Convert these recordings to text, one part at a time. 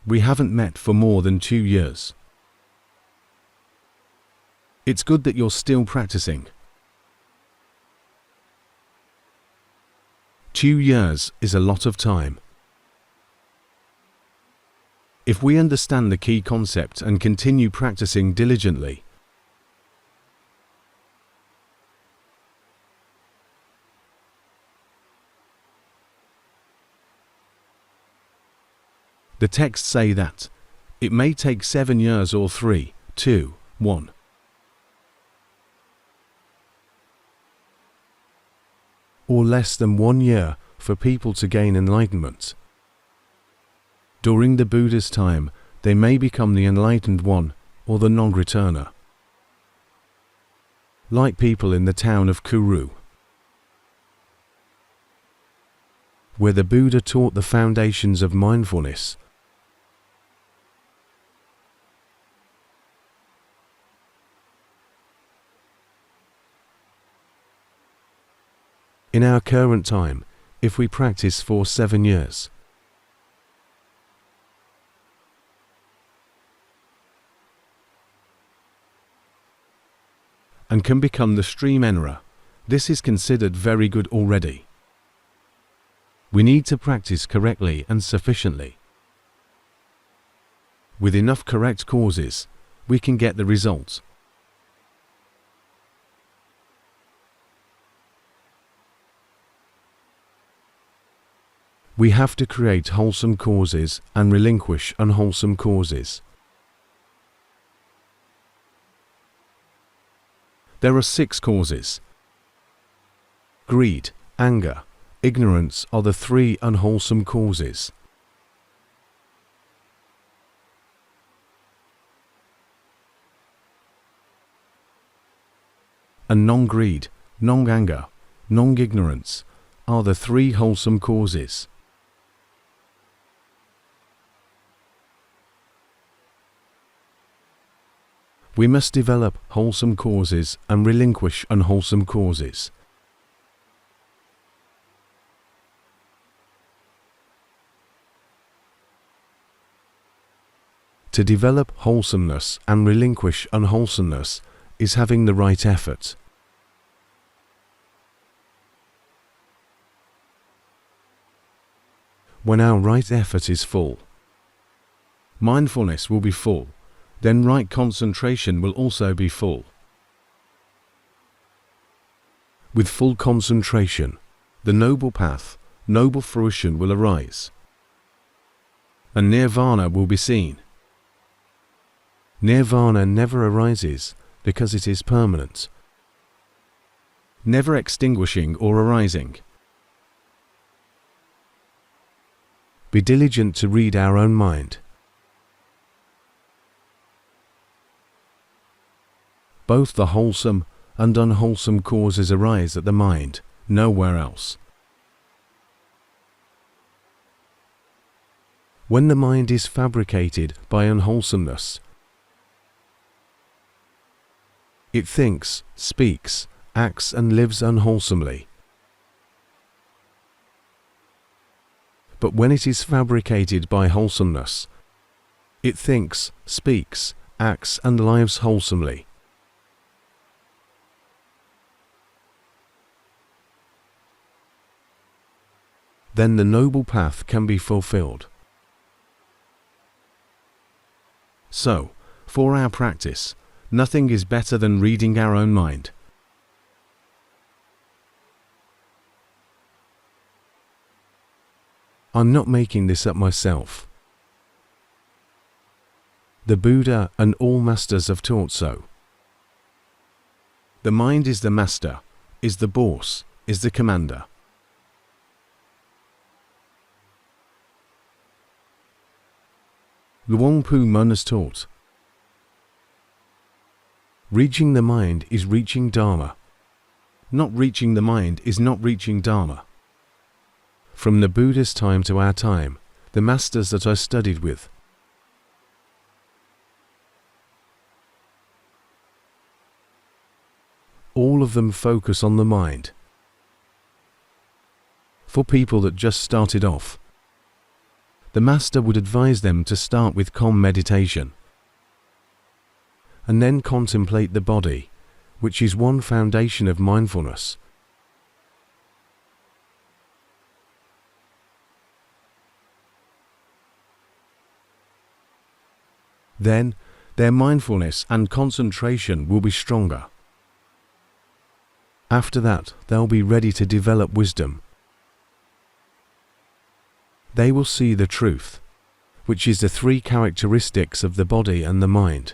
We haven't met for more than 2 years. It's good that you're still practicing. 2 years is a lot of time. If we understand the key concept and continue practicing diligently, the texts say that it may take 7 years or 3, 2, 1. Or less than 1 year for people to gain enlightenment. During the Buddha's time, they may become the enlightened one or the non-returner. Like people in the town of Kuru, where the Buddha taught the foundations of mindfulness. In our current time, if we practice for 7 years, and can become the stream enterer, this is considered very good already. We need to practice correctly and sufficiently. With enough correct causes, we can get the results. We have to create wholesome causes and relinquish unwholesome causes. There are 6 causes. Greed, anger, ignorance are the 3 unwholesome causes. And non-greed, non-anger, non-ignorance are the 3 wholesome causes. We must develop wholesome causes and relinquish unwholesome causes. To develop wholesomeness and relinquish unwholesomeness is having the right effort. When our right effort is full, mindfulness will be full. Then right concentration will also be full. With full concentration, the noble path, noble fruition will arise, and nirvana will be seen. Nirvana never arises because it is permanent, never extinguishing or arising. Be diligent to read our own mind. Both the wholesome and unwholesome causes arise at the mind, nowhere else. When the mind is fabricated by unwholesomeness, it thinks, speaks, acts and lives unwholesomely. But when it is fabricated by wholesomeness, it thinks, speaks, acts and lives wholesomely. Then the noble path can be fulfilled. So, for our practice, nothing is better than reading our own mind. I'm not making this up myself. The Buddha and all masters have taught so. The mind is the master, is the boss, is the commander. Luang Pu Mun has taught. Reaching the mind is reaching Dharma. Not reaching the mind is not reaching Dharma. From the Buddha's time to our time, the masters that I studied with, all of them focus on the mind. For people that just started off, the Master would advise them to start with calm meditation and then contemplate the body, which is one foundation of mindfulness. Then, their mindfulness and concentration will be stronger. After that, they'll be ready to develop wisdom. They will see the truth, which is the three characteristics of the body and the mind.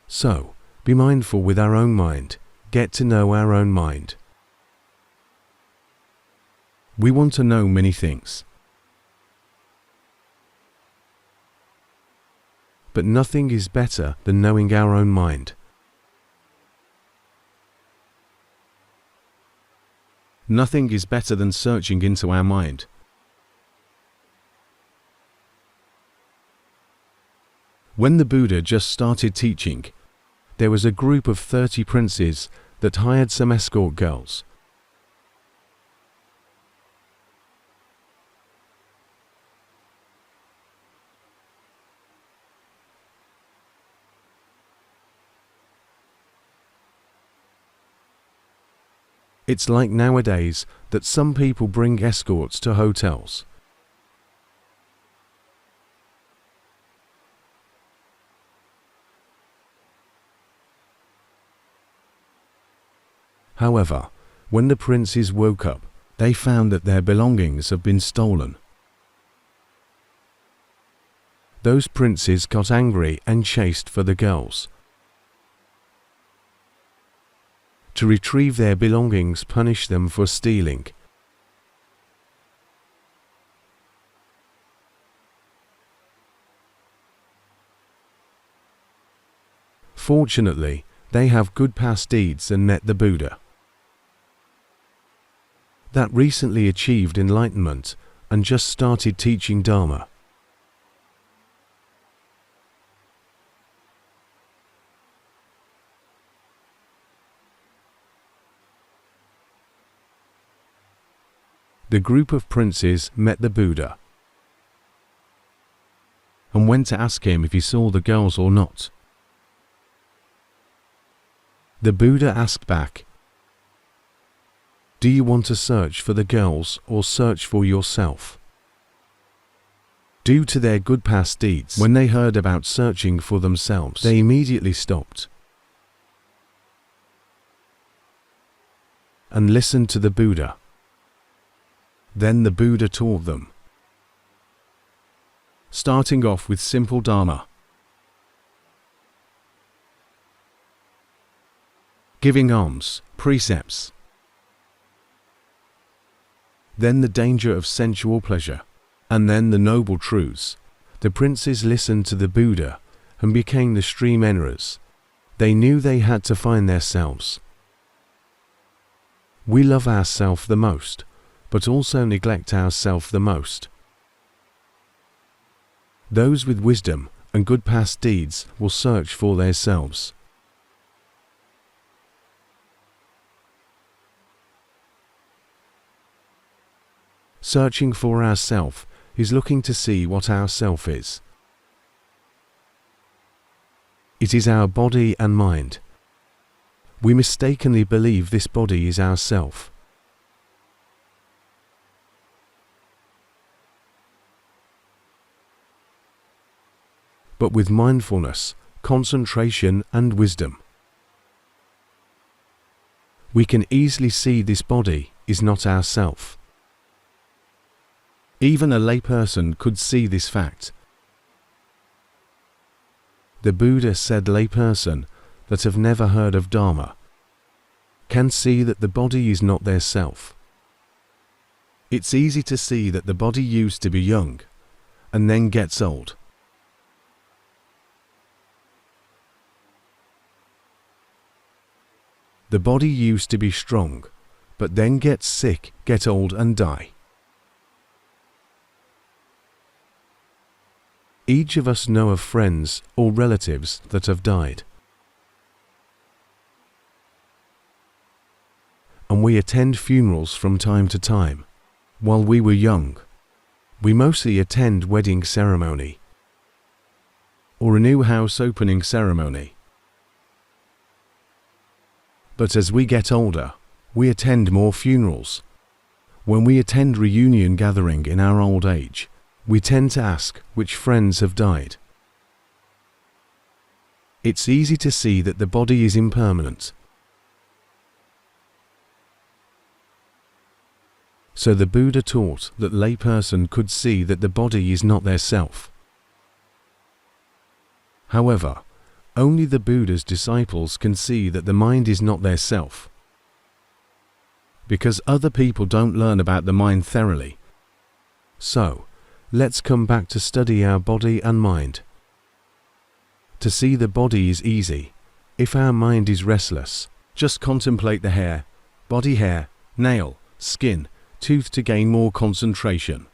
So, be mindful with our own mind. Get to know our own mind. We want to know many things, but nothing is better than knowing our own mind. Nothing is better than searching into our mind. When the Buddha just started teaching, there was a group of 30 princes that hired some escort girls. It's like nowadays that some people bring escorts to hotels. However, when the princes woke up, they found that their belongings have been stolen. Those princes got angry and chased for the girls. To retrieve their belongings, punish them for stealing. Fortunately, they have good past deeds and met the Buddha, that recently achieved enlightenment and just started teaching Dharma. The group of princes met the Buddha and went to ask him if he saw the girls or not. The Buddha asked back, "Do you want to search for the girls or search for yourself?" Due to their good past deeds, when they heard about searching for themselves, they immediately stopped and listened to the Buddha. Then the Buddha taught them, starting off with simple Dharma, giving alms, precepts, then the danger of sensual pleasure, and then the noble truths. The princes listened to the Buddha and became the stream enterers. They knew they had to find themselves. We love ourself the most, but also neglect ourself the most. Those with wisdom and good past deeds will search for themselves. Searching for ourself is looking to see what our self is. It is our body and mind. We mistakenly believe this body is our self. But with mindfulness, concentration and wisdom, we can easily see this body is not our self. Even a layperson could see this fact. The Buddha said layperson that have never heard of Dharma can see that the body is not their self. It's easy to see that the body used to be young and then gets old. The body used to be strong, but then gets sick, get old and die. Each of us know of friends or relatives that have died. and we attend funerals from time to time. While we were young, we mostly attend wedding ceremony or a new house opening ceremony. But as we get older, we attend more funerals. When we attend reunion gathering in our old age, we tend to ask which friends have died. It's easy to see that the body is impermanent. So the Buddha taught that layperson could see that the body is not their self. However, only the Buddha's disciples can see that the mind is not their self. Because other people don't learn about the mind thoroughly. So, let's come back to study our body and mind. To see the body is easy. If our mind is restless, just contemplate the hair, body hair, nail, skin, tooth to gain more concentration.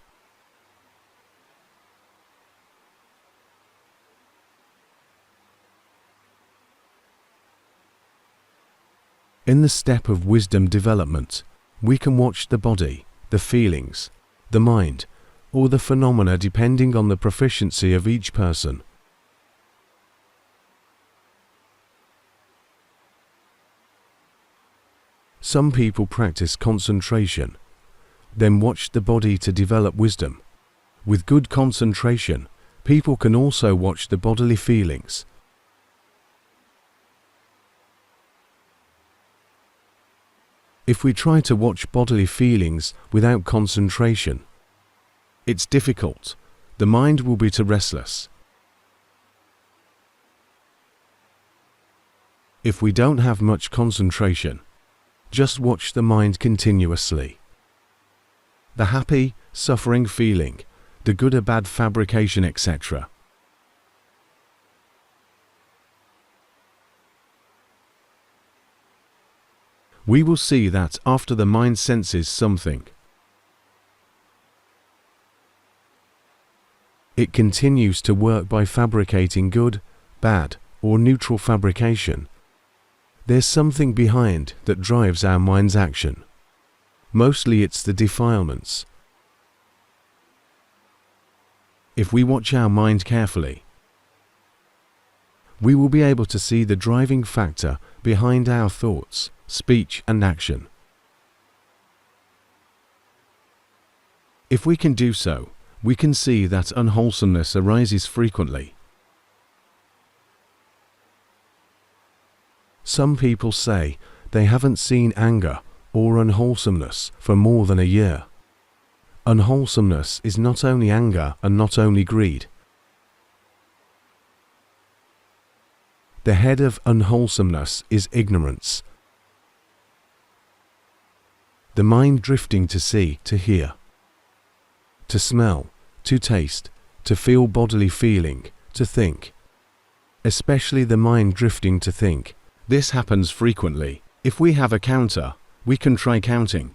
In the step of wisdom development, we can watch the body, the feelings, the mind, or the phenomena depending on the proficiency of each person. Some people practice concentration, then watch the body to develop wisdom. With good concentration, people can also watch the bodily feelings. If we try to watch bodily feelings without concentration, it's difficult. The mind will be too restless. If we don't have much concentration, just watch the mind continuously. The happy, suffering feeling, the good or bad fabrication, etc. We will see that after the mind senses something, it continues to work by fabricating good, bad, or neutral fabrication. There's something behind that drives our mind's action. Mostly it's the defilements. If we watch our mind carefully, we will be able to see the driving factor behind our thoughts, speech and action. If we can do so, we can see that unwholesomeness arises frequently. Some people say they haven't seen anger or unwholesomeness for more than a year. Unwholesomeness is not only anger and not only greed. The head of unwholesomeness is ignorance. The mind drifting to see, to hear, to smell, to taste, to feel bodily feeling, to think. Especially the mind drifting to think. This happens frequently. If we have a counter, we can try counting.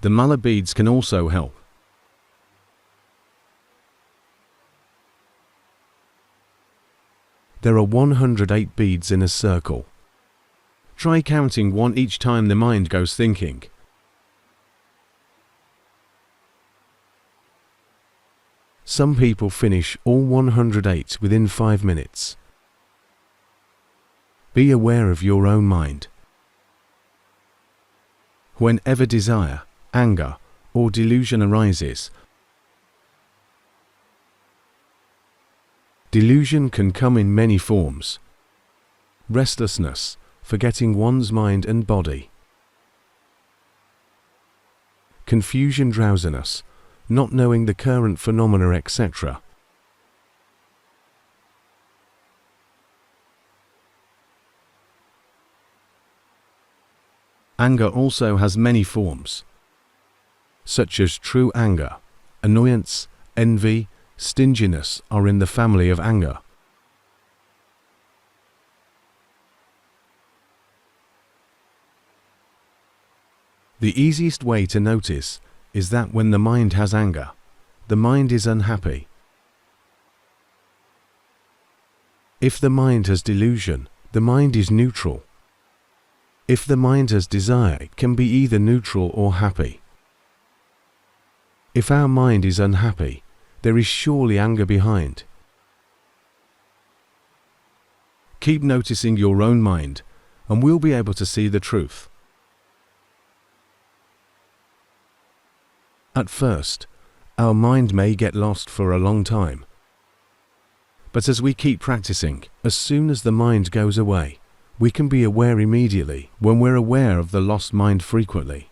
The mala beads can also help. There are 108 beads in a circle. Try counting one each time the mind goes thinking. Some people finish all 108 within 5 minutes. Be aware of your own mind. Whenever desire, anger, or delusion arises, delusion can come in many forms. Restlessness, forgetting one's mind and body. Confusion, drowsiness, not knowing the current phenomena, etc. Anger also has many forms, such as true anger, annoyance, envy, stinginess are in the family of anger. The easiest way to notice is that when the mind has anger, the mind is unhappy. If the mind has delusion, the mind is neutral. If the mind has desire, it can be either neutral or happy. If our mind is unhappy, there is surely anger behind. Keep noticing your own mind, and we'll be able to see the truth. At first, our mind may get lost for a long time. But as we keep practicing, as soon as the mind goes away, we can be aware immediately when we're aware of the lost mind frequently.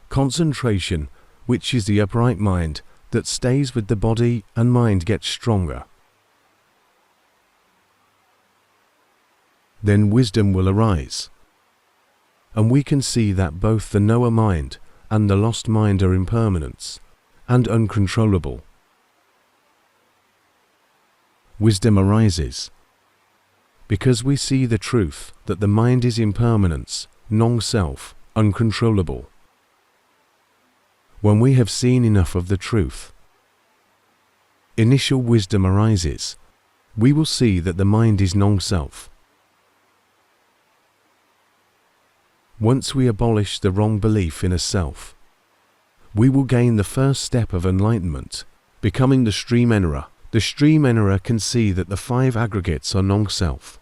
Concentration, which is the upright mind that stays with the body and mind, gets stronger. Then wisdom will arise, and we can see that both the knower mind and the lost mind are impermanence and uncontrollable. Wisdom arises because we see the truth that the mind is impermanence, non-self, uncontrollable. When we have seen enough of the truth, initial wisdom arises. We will see that the mind is non-self. Once we abolish the wrong belief in a self, we will gain the first step of enlightenment, becoming the stream enterer. The stream enterer can see that the five aggregates are non-self.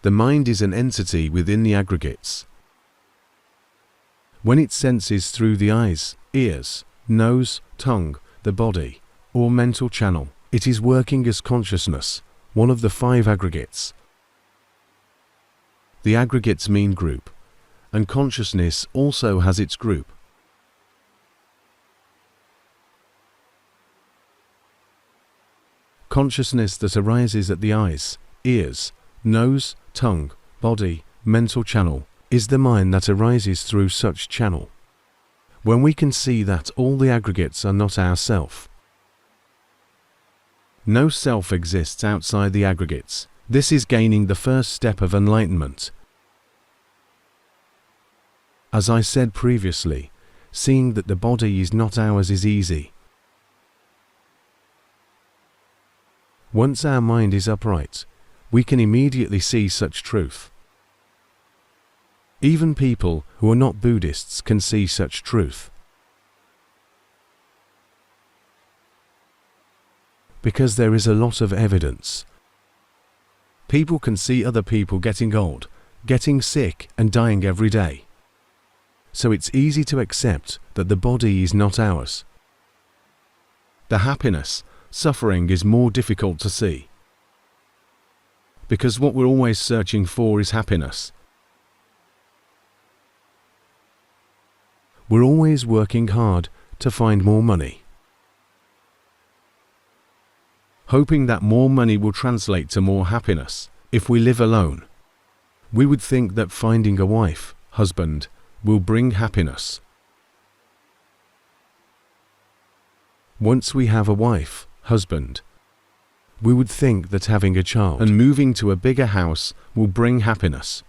The mind is an entity within the aggregates. When it senses through the eyes, ears, nose, tongue, the body, or mental channel, it is working as consciousness, one of the five aggregates. The aggregates mean group, and consciousness also has its group. Consciousness that arises at the eyes, ears, nose, tongue, body, mental channel is the mind that arises through such channel. When we can see that all the aggregates are not our self. No self exists outside the aggregates. This is gaining the first step of enlightenment. As I said previously, seeing that the body is not ours is easy. Once our mind is upright, we can immediately see such truth. Even people who are not Buddhists can see such truth. Because there is a lot of evidence. People can see other people getting old, getting sick and dying every day. So it's easy to accept that the body is not ours. The happiness, suffering is more difficult to see. Because what we're always searching for is happiness. We're always working hard to find more money, hoping that more money will translate to more happiness. If we live alone, we would think that finding a wife, husband, will bring happiness. Once we have a wife, husband, we would think that having a child and moving to a bigger house will bring happiness.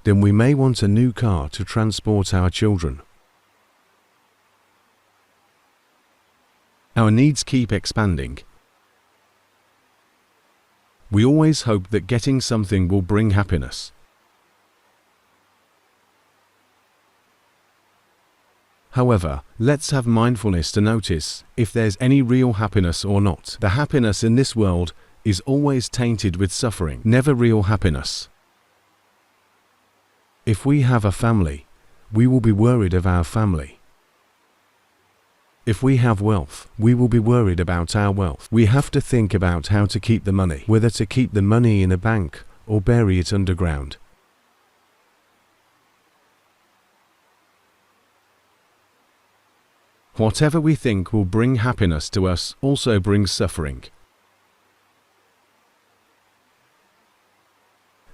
Then we may want a new car to transport our children. Our needs keep expanding. We always hope that getting something will bring happiness. However, let's have mindfulness to notice if there's any real happiness or not. The happiness in this world is always tainted with suffering, never real happiness. If we have a family, we will be worried of our family. If we have wealth, we will be worried about our wealth. We have to think about how to keep the money, whether to keep the money in a bank or bury it underground. Whatever we think will bring happiness to us also brings suffering.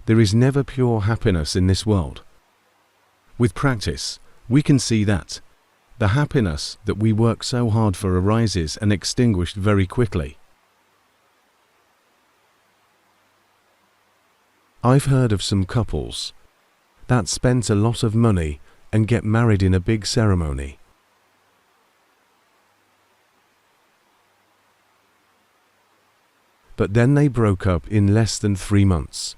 There is never pure happiness in this world. With practice, we can see that the happiness that we work so hard for arises and extinguished very quickly. I've heard of some couples that spent a lot of money and get married in a big ceremony. but then they broke up in less than 3 months.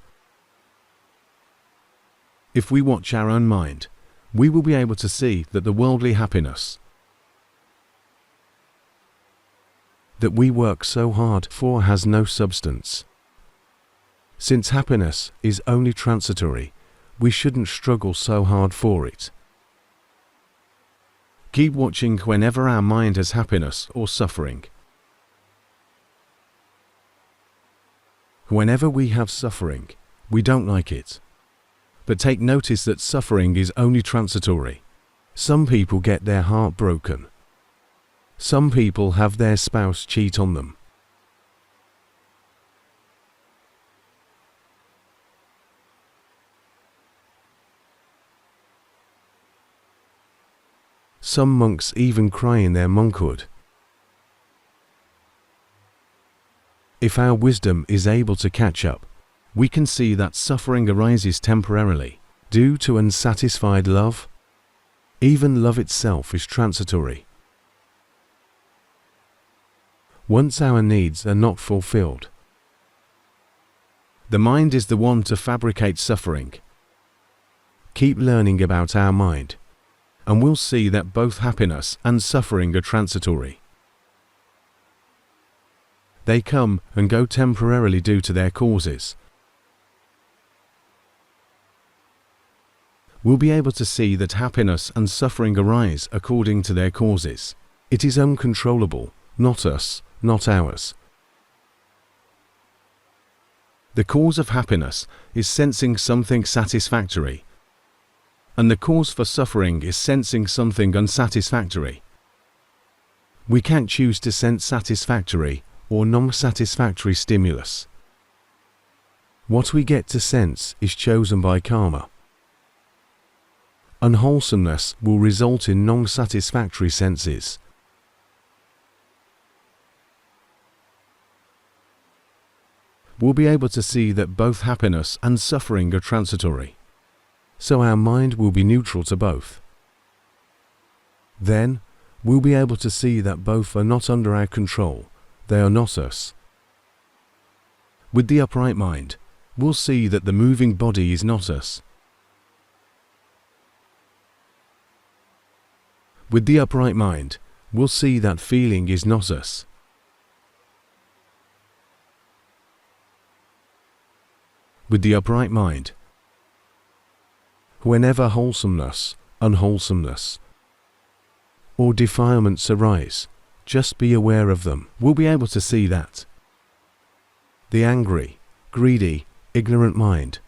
If we watch our own mind, we will be able to see that the worldly happiness that we work so hard for has no substance. Since happiness is only transitory, we shouldn't struggle so hard for it. Keep watching whenever our mind has happiness or suffering. Whenever we have suffering, we don't like it. But take notice that suffering is only transitory. Some people get their heart broken. Some people have their spouse cheat on them. Some monks even cry in their monkhood. If our wisdom is able to catch up, we can see that suffering arises temporarily due to unsatisfied love. Even love itself is transitory. Once our needs are not fulfilled, the mind is the one to fabricate suffering. Keep learning about our mind, and we'll see that both happiness and suffering are transitory. They come and go temporarily due to their causes. We'll be able to see that happiness and suffering arise according to their causes. It is uncontrollable, not us, not ours. The cause of happiness is sensing something satisfactory, and the cause for suffering is sensing something unsatisfactory. We can't choose to sense satisfactory or non-satisfactory stimulus. What we get to sense is chosen by karma. Unwholesomeness will result in non-satisfactory senses. We'll be able to see that both happiness and suffering are transitory, so our mind will be neutral to both. Then, we'll be able to see that both are not under our control, they are not us. With the upright mind, we'll see that the moving body is not us. With the upright mind, we'll see that feeling is not us. With the upright mind, whenever wholesomeness, unwholesomeness, or defilements arise, just be aware of them. We'll be able to see that. The angry, greedy, ignorant mind,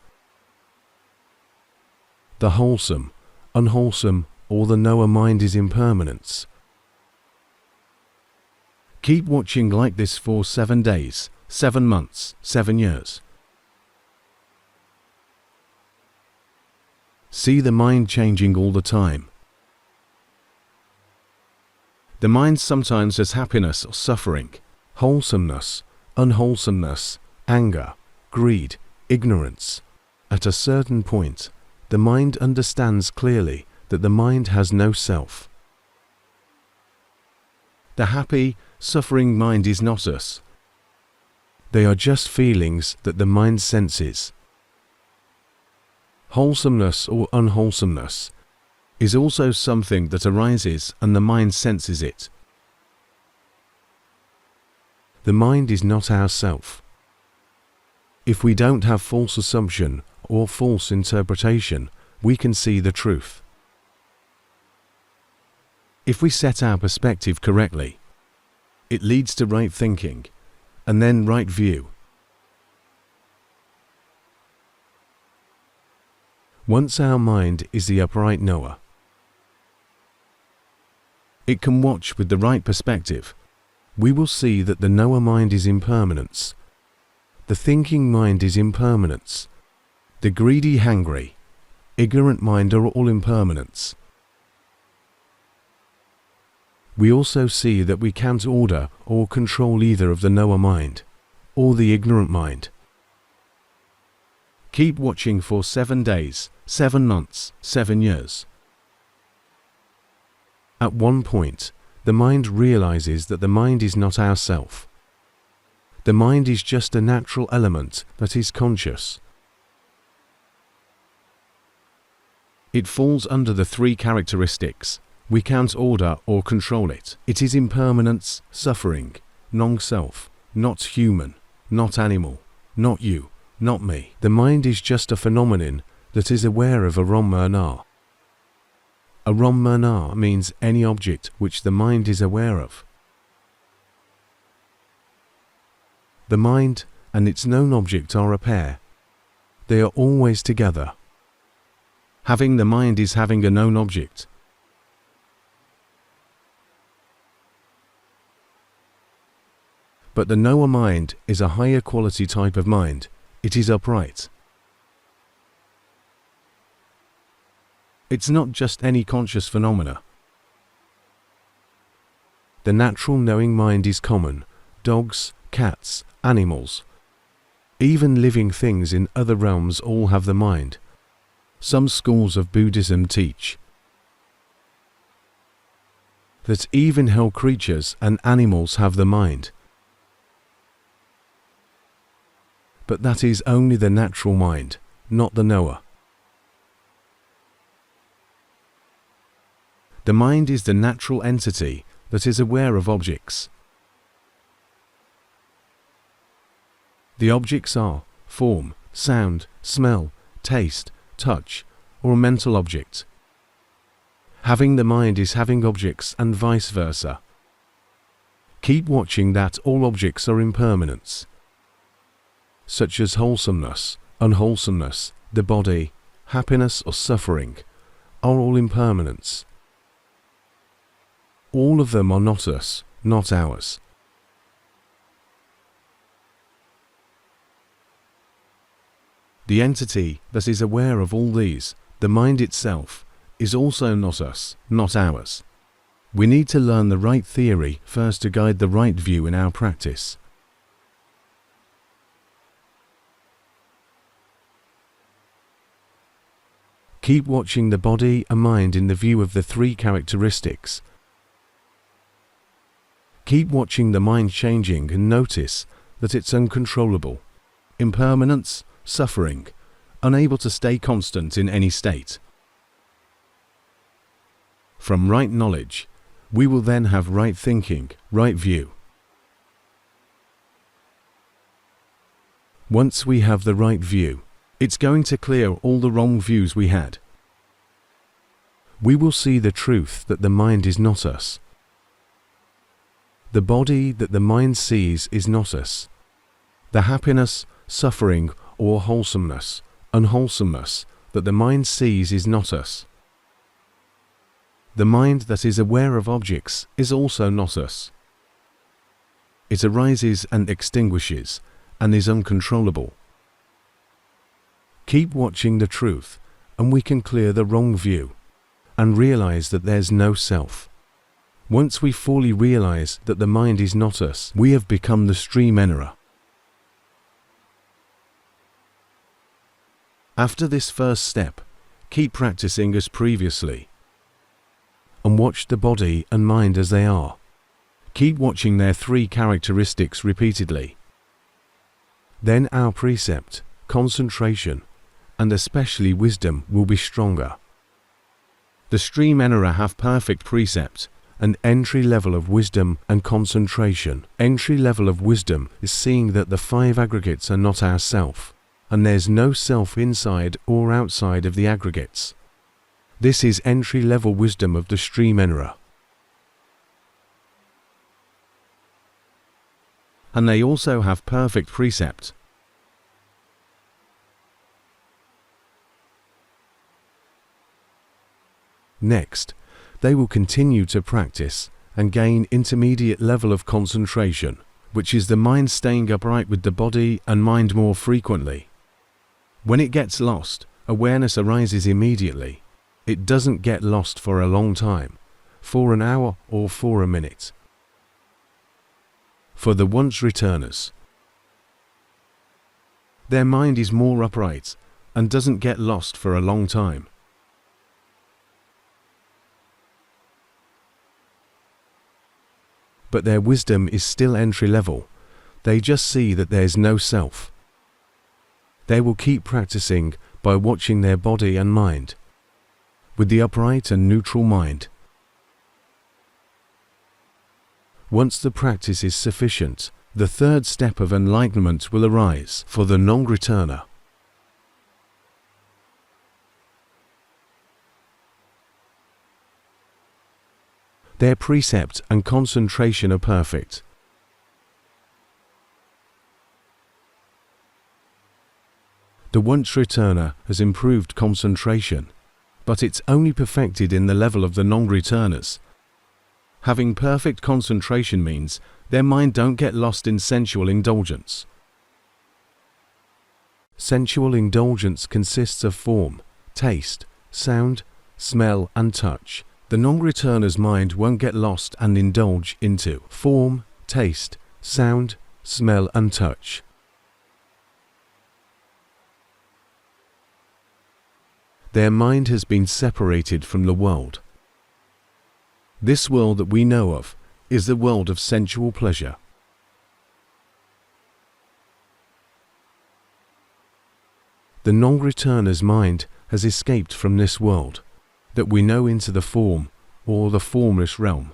the wholesome, unwholesome, or the knower mind is impermanence. Keep watching like this for 7 days, 7 months, 7 years. See the mind changing all the time. The mind sometimes has happiness or suffering, wholesomeness, unwholesomeness, anger, greed, ignorance. At a certain point, the mind understands clearly that the mind has no self. The happy, suffering mind is not us. They are just feelings that the mind senses. Wholesomeness or unwholesomeness is also something that arises and the mind senses it. The mind is not our self. If we don't have false assumption or false interpretation, we can see the truth. If we set our perspective correctly, it leads to right thinking, and then right view. Once our mind is the upright knower, it can watch with the right perspective. We will see that the knower mind is impermanence. The thinking mind is impermanence. The greedy, hangry, ignorant mind are all impermanence. We also see that we can't order or control either of the knower mind or the ignorant mind. Keep watching for 7 days, 7 months, 7 years. At one point, the mind realizes that the mind is not our self. The mind is just a natural element that is conscious. It falls under the three characteristics. We can't order or control it. It is impermanence, suffering, non-self, not human, not animal, not you, not me. The mind is just a phenomenon that is aware of a Ram-Mana. A Ram-Mana means any object which the mind is aware of. The mind and its known object are a pair. They are always together. Having the mind is having a known object. But the knower mind is a higher quality type of mind. It is upright. It's not just any conscious phenomena. The natural knowing mind is common. Dogs, cats, animals, even living things in other realms all have the mind. Some schools of Buddhism teach that even hell creatures and animals have the mind. But that is only the natural mind, not the knower. The mind is the natural entity that is aware of objects. The objects are form, sound, smell, taste, touch, or a mental object. Having the mind is having objects and vice versa. Keep watching that all objects are impermanence, such as wholesomeness, unwholesomeness, the body, happiness or suffering, are all impermanence. All of them are not us, not ours. The entity that is aware of all these, the mind itself, is also not us, not ours. We need to learn the right theory first to guide the right view in our practice. Keep watching the body and mind in the view of the three characteristics. Keep watching the mind changing and notice that it's uncontrollable. Impermanence, suffering, unable to stay constant in any state. From right knowledge, we will then have right thinking, right view. Once we have the right view, it's going to clear all the wrong views we had. We will see the truth that the mind is not us. The body that the mind sees is not us. The happiness, suffering, or wholesomeness, unwholesomeness that the mind sees is not us. The mind that is aware of objects is also not us. It arises and extinguishes and is uncontrollable. Keep watching the truth and we can clear the wrong view and realize that there's no self. Once we fully realize that the mind is not us, we have become the stream enera. After this first step, keep practicing as previously and watch the body and mind as they are. Keep watching their three characteristics repeatedly. Then our precept, concentration, and especially wisdom will be stronger. The stream enera have perfect precept and entry level of wisdom and concentration. Entry level of wisdom is seeing that the five aggregates are not our self, and there's no self inside or outside of the aggregates. This is entry level wisdom of the stream enera. And they also have perfect precept. Next, they will continue to practice and gain intermediate level of concentration, which is the mind staying upright with the body and mind more frequently. When it gets lost, awareness arises immediately. It doesn't get lost for a long time, for an hour or for a minute. For the once returners, their mind is more upright and doesn't get lost for a long time. But their wisdom is still entry level. They just see that there's no self. They will keep practicing by watching their body and mind, with the upright and neutral mind. Once the practice is sufficient, the third step of enlightenment will arise for the non-returner. Their precept and concentration are perfect. The once returner has improved concentration, but it's only perfected in the level of the non-returners. Having perfect concentration means their mind don't get lost in sensual indulgence. Sensual indulgence consists of form, taste, sound, smell and touch. The non-returner's mind won't get lost and indulge into form, taste, sound, smell and touch. Their mind has been separated from the world. This world that we know of is the world of sensual pleasure. The non-returner's mind has escaped from this world that we know into the form or the formless realm.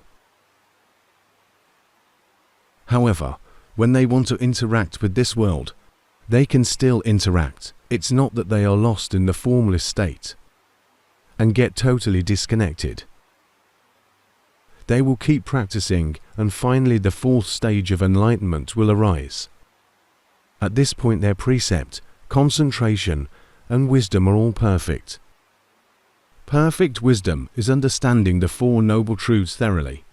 However, when they want to interact with this world, they can still interact. It's not that they are lost in the formless state and get totally disconnected. They will keep practicing, and finally the fourth stage of enlightenment will arise. At this point their precept, concentration and wisdom are all perfect. Perfect wisdom is understanding the Four Noble Truths thoroughly.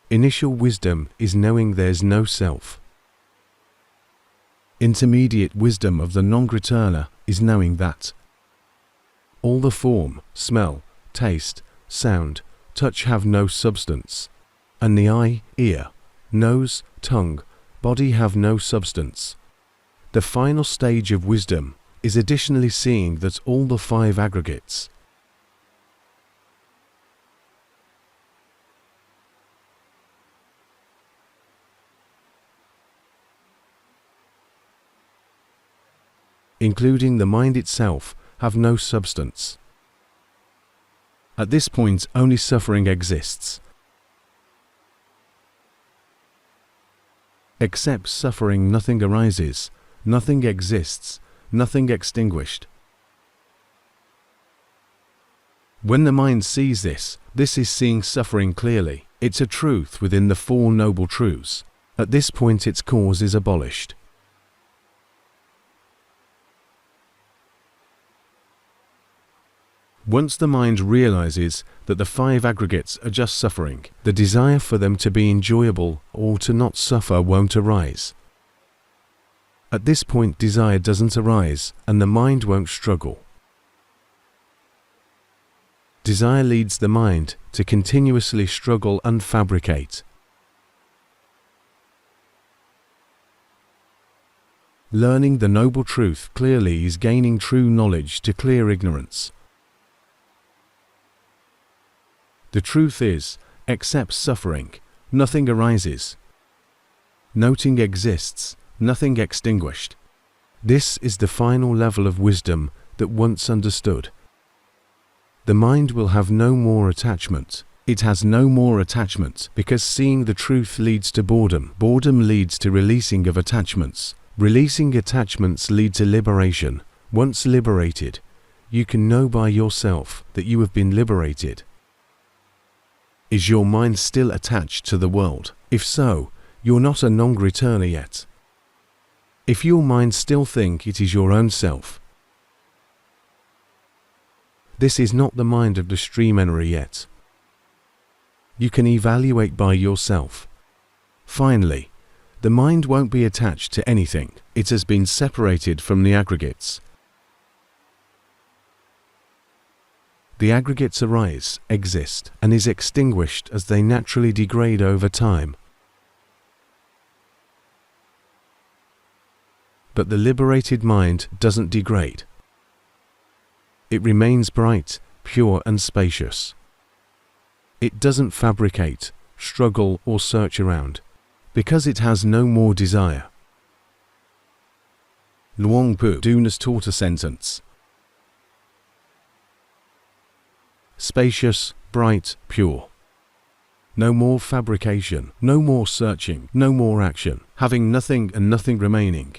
Initial wisdom is knowing there's no self. Intermediate wisdom of the non-returner is knowing that all the form, smell, taste, sound, touch have no substance, and the eye, ear, nose, tongue, body have no substance. The final stage of wisdom is additionally seeing that all the five aggregates, including the mind itself, have no substance. At this point only suffering exists. Except suffering nothing arises, nothing exists, nothing extinguished. When the mind sees this, this is seeing suffering clearly. It's a truth within the Four Noble Truths. At this point its cause is abolished. Once the mind realizes that the five aggregates are just suffering, the desire for them to be enjoyable or to not suffer won't arise. At this point desire doesn't arise and the mind won't struggle. Desire leads the mind to continuously struggle and fabricate. Learning the Noble Truth clearly is gaining true knowledge to clear ignorance. The truth is, except suffering, nothing arises. Noting exists, nothing extinguished. This is the final level of wisdom that once understood. The mind will have no more attachment. It has no more attachment because seeing the truth leads to boredom. Boredom leads to releasing of attachments. Releasing attachments lead to liberation. Once liberated, you can know by yourself that you have been liberated. Is your mind still attached to the world? If so, you're not a non-returner yet. If your mind still think it is your own self, this is not the mind of the stream enterer yet. You can evaluate by yourself. Finally, the mind won't be attached to anything. It has been separated from the aggregates. The aggregates arise, exist, and is extinguished as they naturally degrade over time. But the liberated mind doesn't degrade. It remains bright, pure and spacious. It doesn't fabricate, struggle or search around, because it has no more desire. Luang Pu Dunas taught a sentence. Spacious, bright, pure. No more fabrication, no more searching, no more action, having nothing and nothing remaining.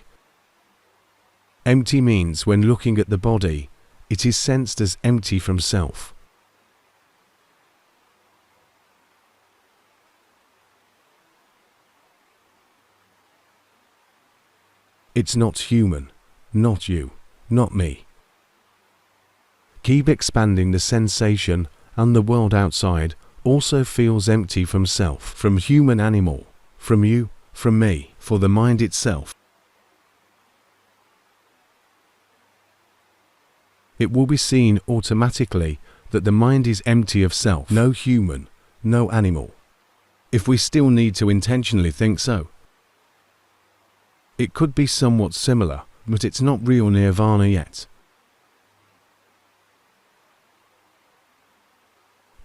Empty means when looking at the body, it is sensed as empty from self. It's not human, not you, not me. Keep expanding the sensation, and the world outside also feels empty from self, from human animal, from you, from me, for the mind itself. It will be seen automatically that the mind is empty of self, no human, no animal, if we still need to intentionally think so. It could be somewhat similar, but it's not real nirvana yet.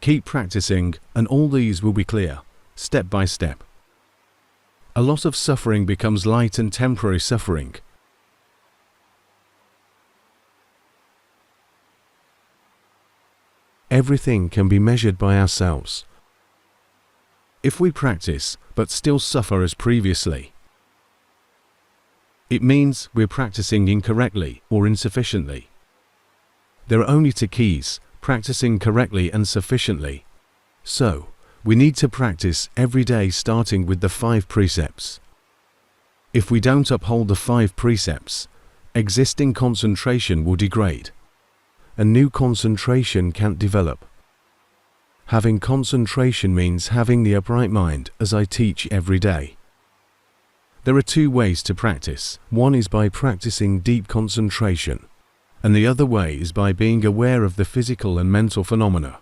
Keep practicing, and all these will be clear, step by step. A lot of suffering becomes light and temporary suffering. Everything can be measured by ourselves. If we practice, but still suffer as previously, it means we're practicing incorrectly or insufficiently. There are only two keys: practicing correctly and sufficiently. So, we need to practice every day, starting with the 5 precepts. If we don't uphold the 5 precepts, existing concentration will degrade. A new concentration can't develop. Having concentration means having the upright mind, as I teach every day. There are 2 ways to practice. One is by practicing deep concentration, and the other way is by being aware of the physical and mental phenomena.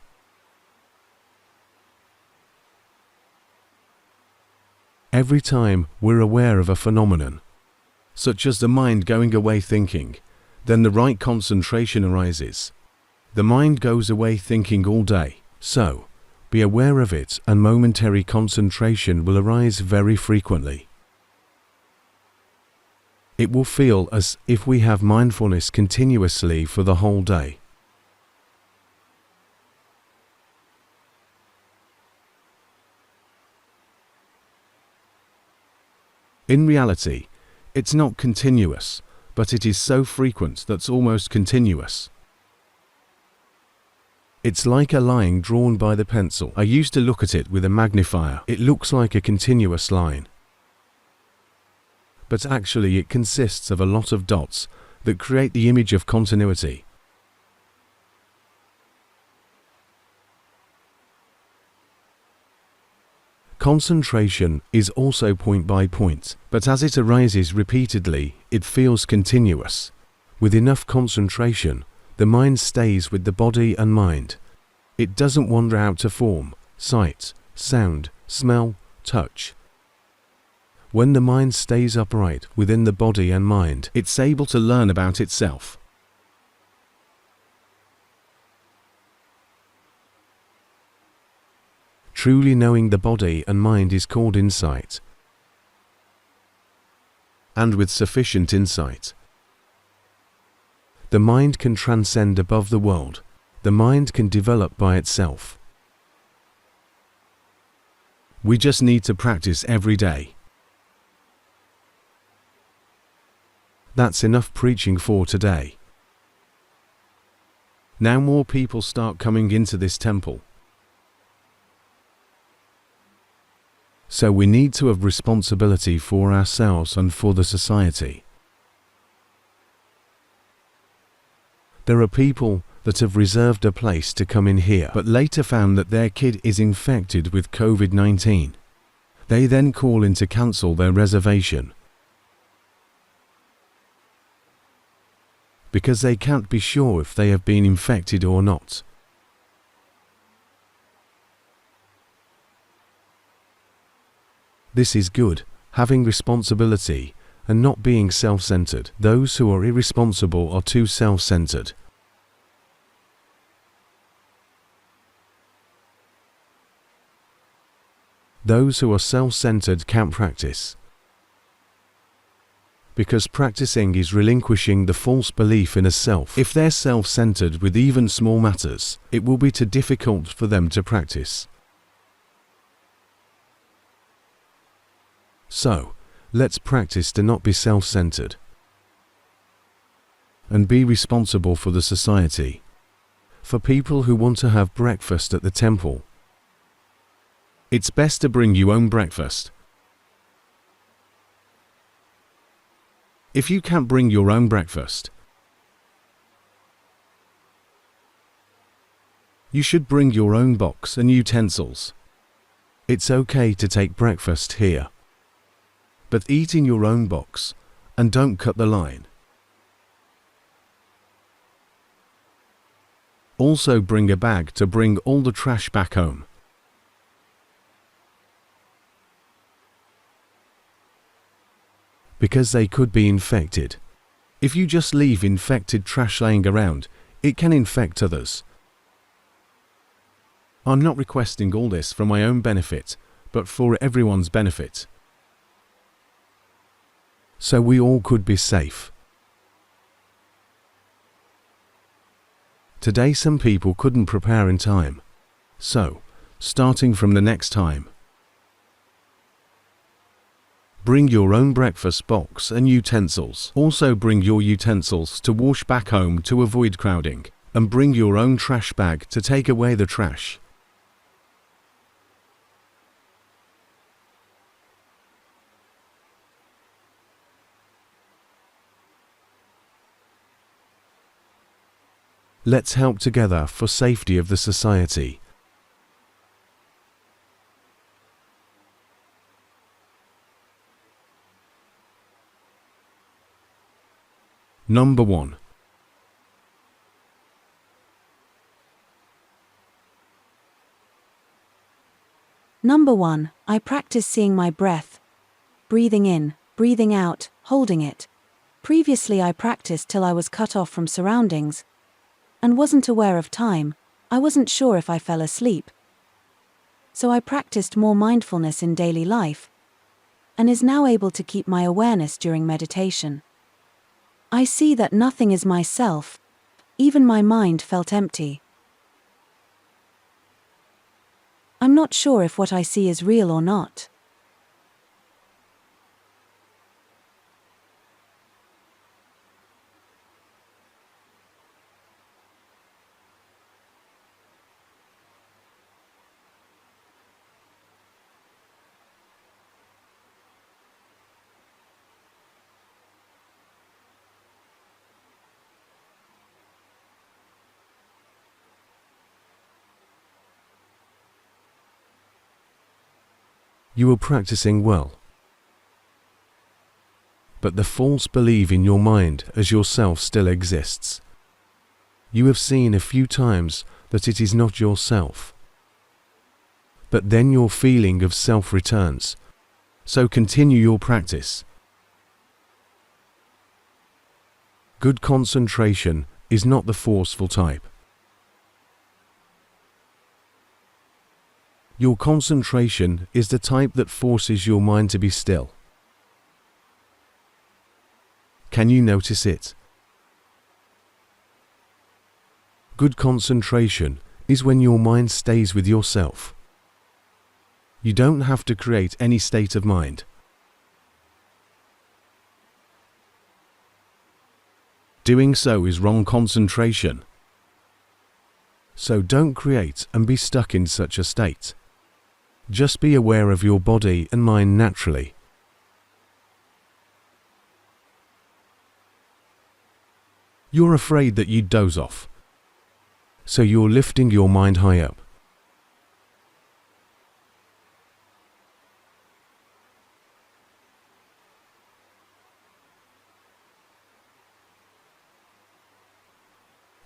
Every time we're aware of a phenomenon, such as the mind going away thinking, then the right concentration arises. The mind goes away thinking all day, so be aware of it, and momentary concentration will arise very frequently. It will feel as if we have mindfulness continuously for the whole day. In reality, it's not continuous, but it is so frequent that's almost continuous. It's like a line drawn by the pencil. I used to look at it with a magnifier. It looks like a continuous line, but actually it consists of a lot of dots that create the image of continuity. Concentration is also point by point, but as it arises repeatedly, it feels continuous. With enough concentration, the mind stays with the body and mind. It doesn't wander out to form, sight, sound, smell, touch. When the mind stays upright within the body and mind, it's able to learn about itself. Truly knowing the body and mind is called insight. And with sufficient insight, the mind can transcend above the world. The mind can develop by itself. We just need to practice every day. That's enough preaching for today. Now more people start coming into this temple. So we need to have responsibility for ourselves and for the society. There are people that have reserved a place to come in here, but later found that their kid is infected with COVID-19. They then call in to cancel their reservation, because they can't be sure if they have been infected or not. This is good, having responsibility and not being self-centered. Those who are irresponsible are too self-centered. Those who are self-centered can't practice. Because practicing is relinquishing the false belief in a self. If they're self-centered with even small matters, it will be too difficult for them to practice. So, let's practice to not be self-centered and be responsible for the society. For people who want to have breakfast at the temple, it's best to bring your own breakfast. If you can't bring your own breakfast, you should bring your own box and utensils. It's okay to take breakfast here, but eat in your own box and don't cut the line. Also bring a bag to bring all the trash back home. Because they could be infected. If you just leave infected trash laying around, it can infect others. I'm not requesting all this for my own benefit, but for everyone's benefit. So we all could be safe. Today some people couldn't prepare in time. So, starting from the next time, bring your own breakfast box and utensils. Also bring your utensils to wash back home to avoid crowding, and bring your own trash bag to take away the trash. Let's help together for safety of the society. Number 1. Number 1. I practice seeing my breath. Breathing in, breathing out, holding it. Previously I practiced till I was cut off from surroundings and wasn't aware of time. I wasn't sure if I fell asleep. So I practiced more mindfulness in daily life and is now able to keep my awareness during meditation. I see that nothing is myself. Even my mind felt empty. I'm not sure if what I see is real or not. You are practicing well. But the false belief in your mind as yourself still exists. You have seen a few times that it is not yourself. But then your feeling of self returns. So continue your practice. Good concentration is not the forceful type. Your concentration is the type that forces your mind to be still. Can you notice it? Good concentration is when your mind stays with yourself. You don't have to create any state of mind. Doing so is wrong concentration. So don't create and be stuck in such a state. Just be aware of your body and mind naturally. You're afraid that you'd doze off. So you're lifting your mind high up.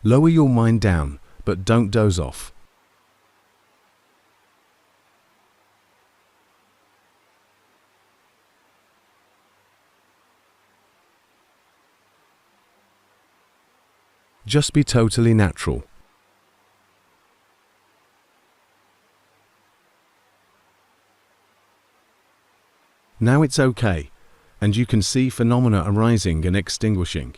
Lower your mind down, but don't doze off. Just be totally natural. Now it's okay, and you can see phenomena arising and extinguishing.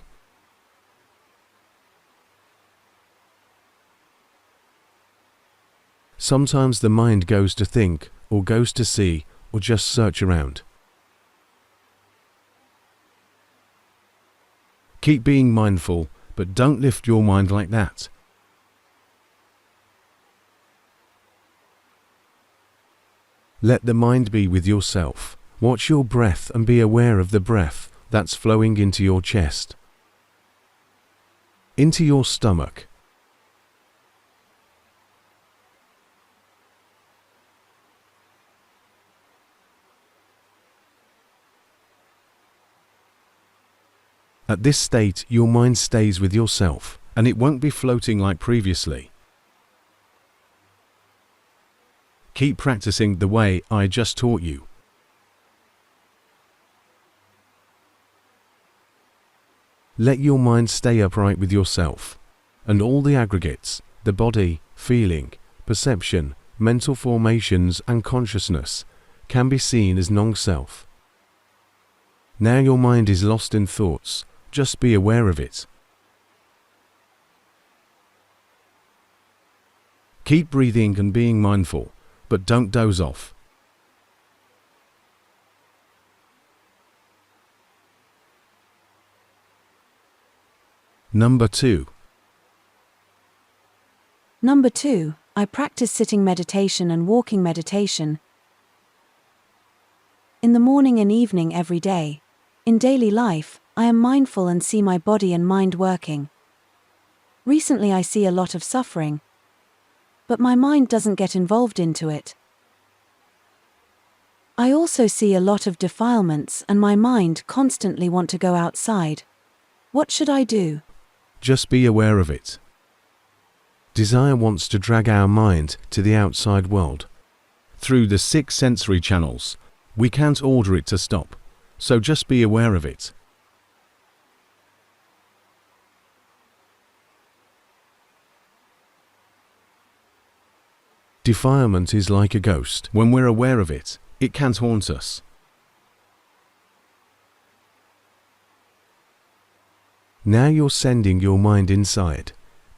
Sometimes the mind goes to think, or goes to see, or just search around. Keep being mindful, but don't lift your mind like that. Let the mind be with yourself. Watch your breath and be aware of the breath that's flowing into your chest, into your stomach. At this state, your mind stays with yourself, and it won't be floating like previously. Keep practicing the way I just taught you. Let your mind stay upright with yourself, and all the aggregates, the body, feeling, perception, mental formations and consciousness, can be seen as non-self. Now your mind is lost in thoughts. Just be aware of it. Keep breathing and being mindful, but don't doze off. Number 2. Number 2, I practice sitting meditation and walking meditation in the morning and evening every day. In daily life, I am mindful and see my body and mind working. Recently I see a lot of suffering, but my mind doesn't get involved into it. I also see a lot of defilements and my mind constantly want to go outside. What should I do? Just be aware of it. Desire wants to drag our mind to the outside world. Through the 6 sensory channels, we can't order it to stop, so just be aware of it. Defilement is like a ghost. When we're aware of it, it can't haunt us. Now you're sending your mind inside.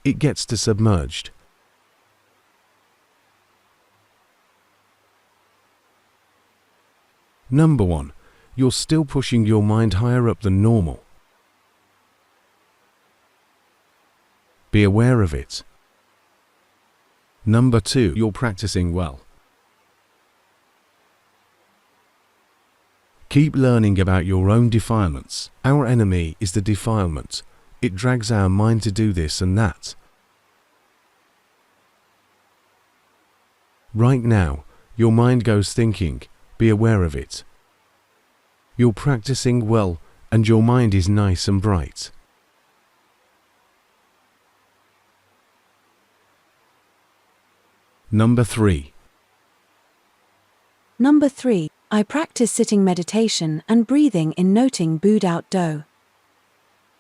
It gets to submerged. Number 1. You're still pushing your mind higher up than normal. Be aware of it. Number 2. You're practicing well. Keep learning about your own defilements. Our enemy is the defilement. It drags our mind to do this and that. Right now, your mind goes thinking. Be aware of it. You're practicing well, and your mind is nice and bright. Number 3. Number 3, I practice sitting meditation and breathing in noting Buddha Do.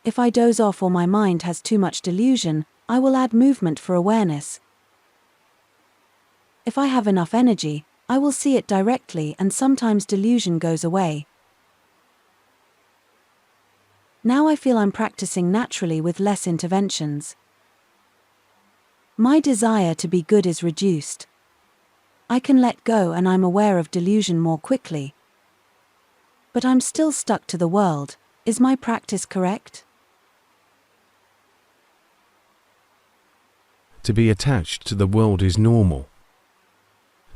If I doze off or my mind has too much delusion, I will add movement for awareness. If I have enough energy, I will see it directly and sometimes delusion goes away. Now I feel I'm practicing naturally with less interventions. My desire to be good is reduced. I can let go and I'm aware of delusion more quickly. But I'm still stuck to the world. Is my practice correct? To be attached to the world is normal.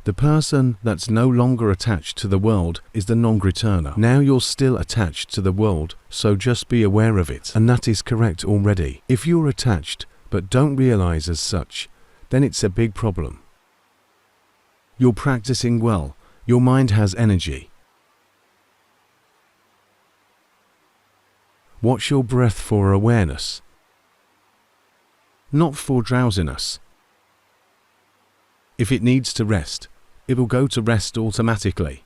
The person that's no longer attached to the world is the non-returner. Now you're still attached to the world, so just be aware of it, and that is correct already. If you're attached, but don't realize as such, then it's a big problem. You're practicing well. Your mind has energy. Watch your breath for awareness, not for drowsiness. If it needs to rest, it will go to rest automatically.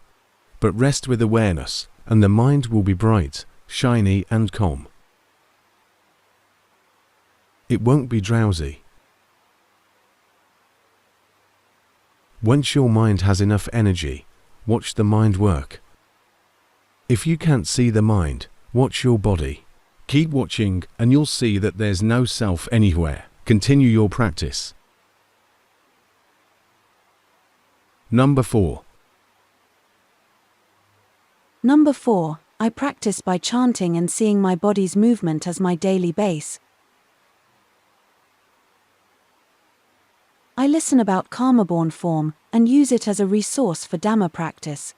But rest with awareness, and the mind will be bright, shiny and calm. It won't be drowsy. Once your mind has enough energy, watch the mind work. If you can't see the mind, watch your body. Keep watching and you'll see that there's no self anywhere. Continue your practice. Number 4. Number 4. I practice by chanting and seeing my body's movement as my daily base. I listen about karma-born form and use it as a resource for Dhamma practice.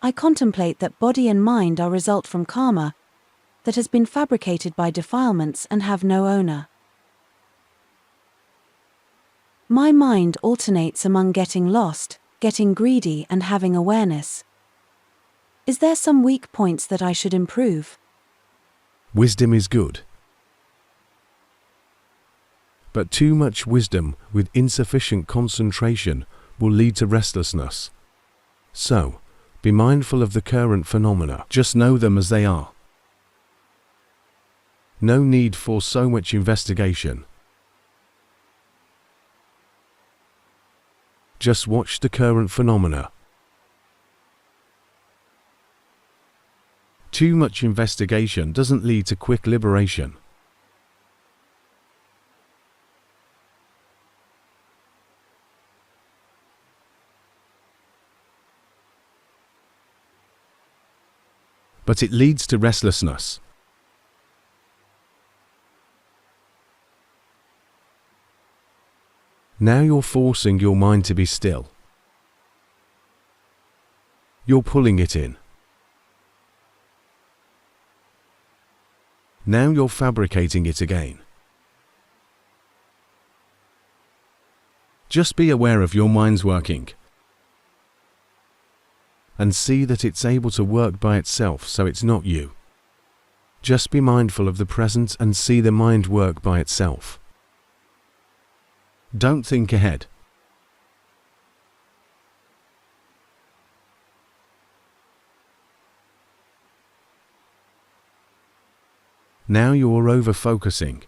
I contemplate that body and mind are result from karma that has been fabricated by defilements and have no owner. My mind alternates among getting lost, getting greedy, and having awareness. Is there some weak points that I should improve? Wisdom is good. But too much wisdom with insufficient concentration will lead to restlessness. So, be mindful of the current phenomena. Just know them as they are. No need for so much investigation. Just watch the current phenomena. Too much investigation doesn't lead to quick liberation. But it leads to restlessness. Now you're forcing your mind to be still. You're pulling it in. Now you're fabricating it again. Just be aware of your mind's working. And see that it's able to work by itself, so it's not you. Just be mindful of the present and see the mind work by itself. Don't think ahead. Now you're over-focusing,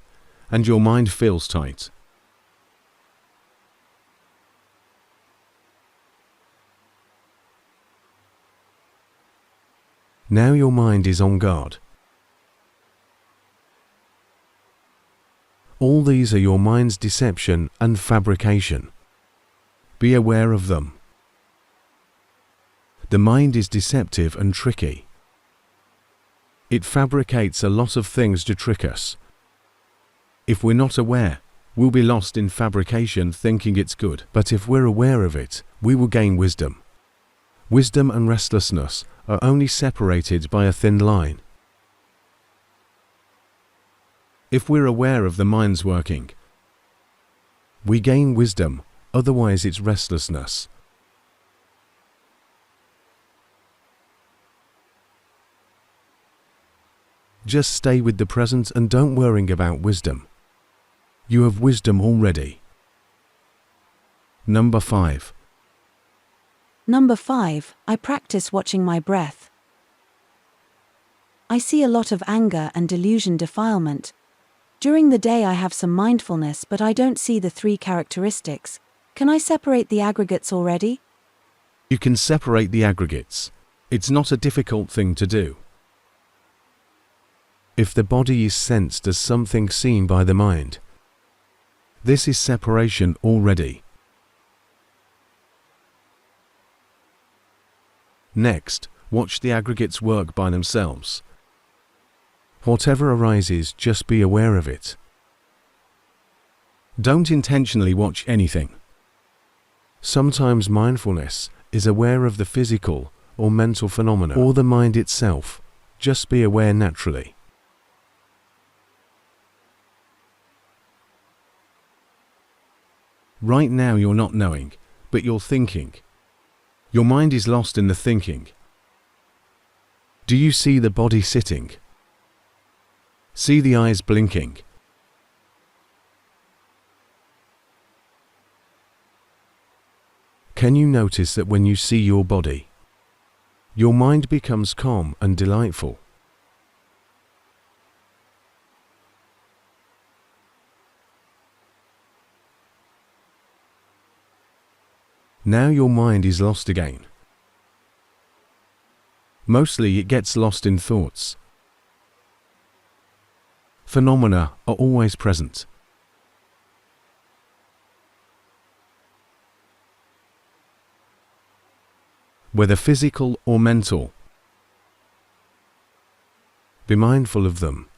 and your mind feels tight. Now your mind is on guard. All these are your mind's deception and fabrication. Be aware of them. The mind is deceptive and tricky. It fabricates a lot of things to trick us. If we're not aware, we'll be lost in fabrication thinking it's good. But if we're aware of it, we will gain wisdom. Wisdom and restlessness are only separated by a thin line. If we're aware of the mind's working, we gain wisdom, otherwise it's restlessness. Just stay with the present and don't worry about wisdom. You have wisdom already. Number 5. Number 5. I practice watching my breath. I see a lot of anger and delusion defilement. During the day I have some mindfulness, but I don't see the 3 characteristics. Can I separate the aggregates already? You can separate the aggregates. It's not a difficult thing to do. If the body is sensed as something seen by the mind, this is separation already. Next, watch the aggregates work by themselves. Whatever arises, just be aware of it. Don't intentionally watch anything. Sometimes mindfulness is aware of the physical or mental phenomena or the mind itself. Just be aware naturally. Right now you're not knowing, but you're thinking. Your mind is lost in the thinking. Do you see the body sitting? See the eyes blinking. Can you notice that when you see your body, your mind becomes calm and delightful? Now your mind is lost again. Mostly it gets lost in thoughts. Phenomena are always present. Whether physical or mental. Be mindful of them.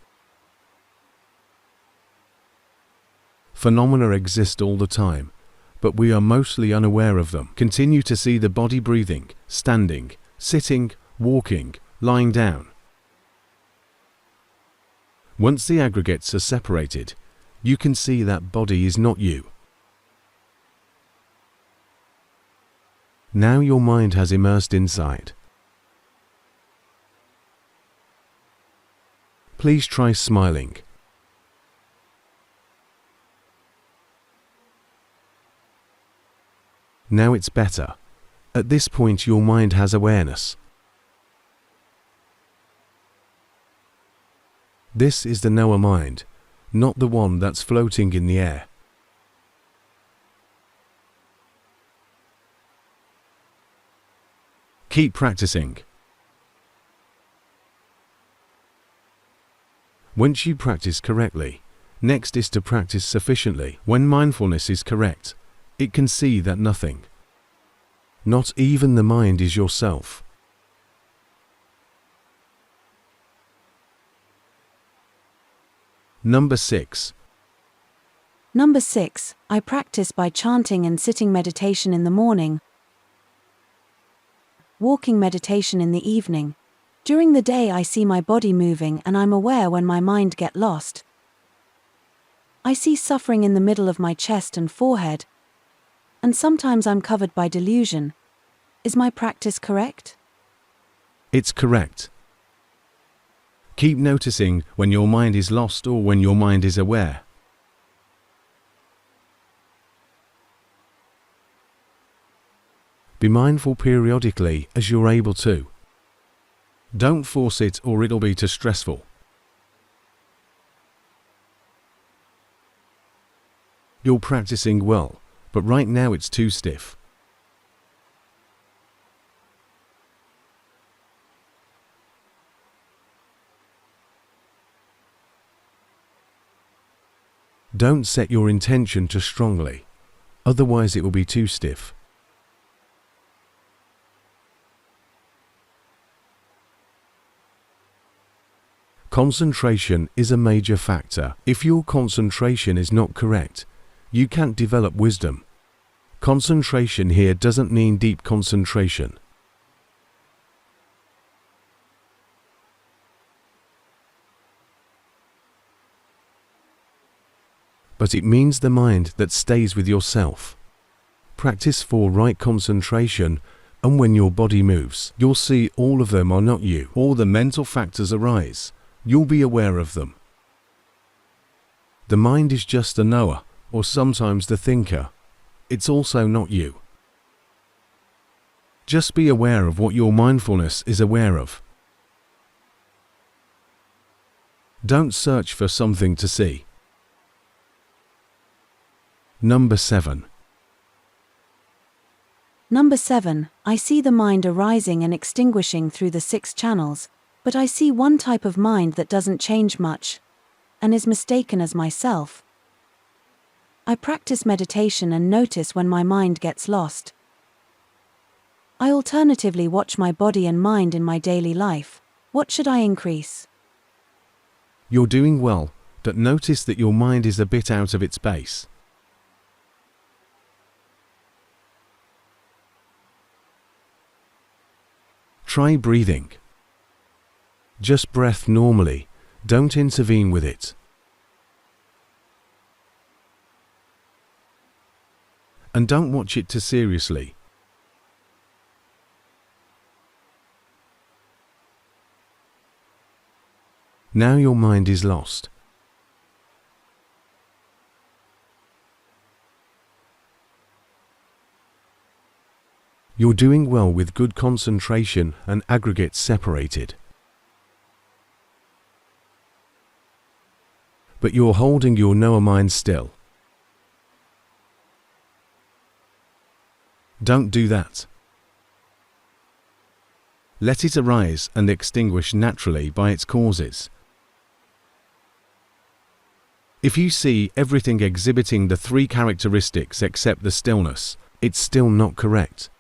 Phenomena exist all the time, but we are mostly unaware of them. Continue to see the body breathing, standing, sitting, walking, lying down. Once the aggregates are separated, you can see that body is not you. Now your mind has immersed inside. Please try smiling. Now it's better. At this point your mind has awareness. This is the knower mind, not the one that's floating in the air. Keep practicing. Once you practice correctly, next is to practice sufficiently. When mindfulness is correct, it can see that nothing, not even the mind, is yourself. Number 6. Number 6. I practice by chanting and sitting meditation in the morning, walking meditation in the evening. During the day I see my body moving and I'm aware when my mind gets lost. I see suffering in the middle of my chest and forehead, and sometimes I'm covered by delusion. Is my practice correct? It's correct. Keep noticing when your mind is lost or when your mind is aware. Be mindful periodically as you're able to. Don't force it or it'll be too stressful. You're practicing well, but right now it's too stiff. Don't set your intention too strongly, otherwise it will be too stiff. Concentration is a major factor. If your concentration is not correct, you can't develop wisdom. Concentration here doesn't mean deep concentration. But it means the mind that stays with yourself. Practice for right concentration, and when your body moves, you'll see all of them are not you. All the mental factors arise. You'll be aware of them. The mind is just the knower, or sometimes the thinker. It's also not you. Just be aware of what your mindfulness is aware of. Don't search for something to see. Number 7. Number 7. I see the mind arising and extinguishing through the 6 channels, but I see one type of mind that doesn't change much, and is mistaken as myself. I practice meditation and notice when my mind gets lost. I alternatively watch my body and mind in my daily life. What should I increase? You're doing well, but notice that your mind is a bit out of its base. Try breathing. Just breath normally, don't intervene with it. And don't watch it too seriously. Now your mind is lost. You're doing well with good concentration and aggregates separated. But you're holding your knower mind still. Don't do that. Let it arise and extinguish naturally by its causes. If you see everything exhibiting the three characteristics except the stillness, it's still not correct.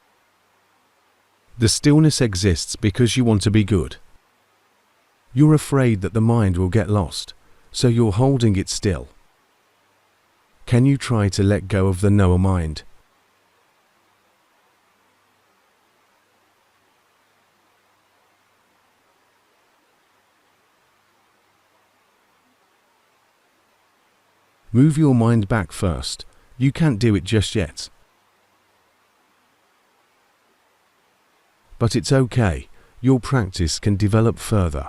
The stillness exists because you want to be good. You're afraid that the mind will get lost, so you're holding it still. Can you try to let go of the knower mind? Move your mind back first. You can't do it just yet. But it's okay. Your practice can develop further.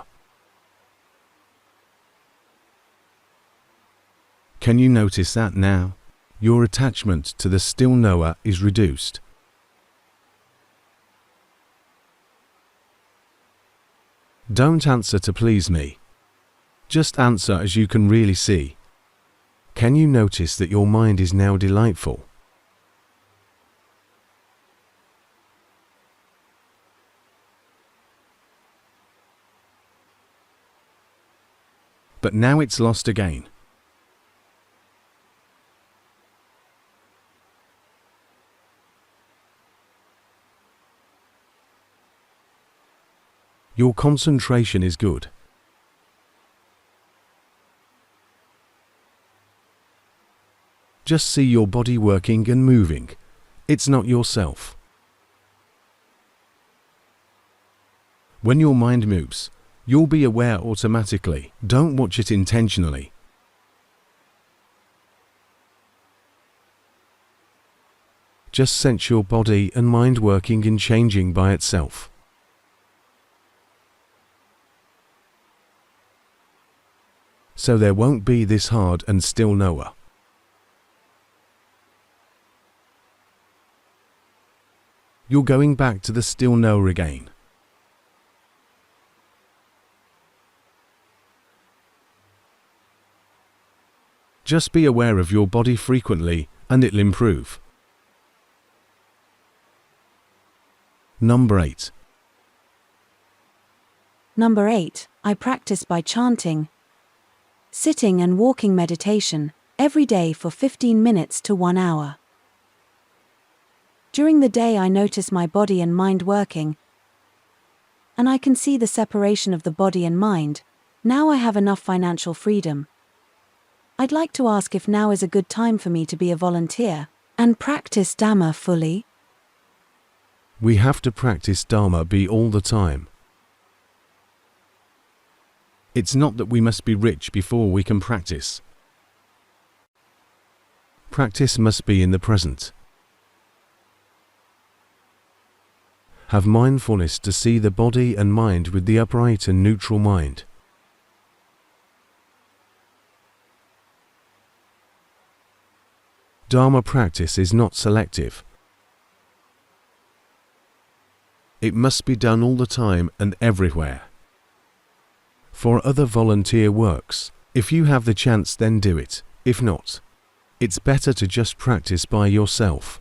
Can you notice that now? Your attachment to the still knower is reduced. Don't answer to please me. Just answer as you can really see. Can you notice that your mind is now delightful? But now it's lost again. Your concentration is good. Just see your body working and moving. It's not yourself. When your mind moves, you'll be aware automatically. Don't watch it intentionally. Just sense your body and mind working and changing by itself. So there won't be this hard and still knower. You're going back to the still knower again. Just be aware of your body frequently and it'll improve. Number 8. Number 8. I practice by chanting, sitting and walking meditation every day for 15 minutes to 1 hour. During the day I notice my body and mind working, and I can see the separation of the body and mind. Now I have enough financial freedom. I'd like to ask if now is a good time for me to be a volunteer and practice Dhamma fully. We have to practice Dharma be all the time. It's not that we must be rich before we can practice. Practice must be in the present. Have mindfulness to see the body and mind with the upright and neutral mind. Dharma practice is not selective. It must be done all the time and everywhere. For other volunteer works, if you have the chance then do it. If not, it's better to just practice by yourself.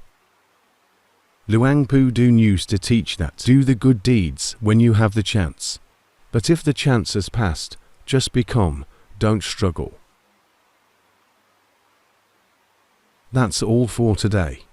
Luang Pu Dun used to teach that do the good deeds when you have the chance. But if the chance has passed, just be calm, don't struggle. That's all for today.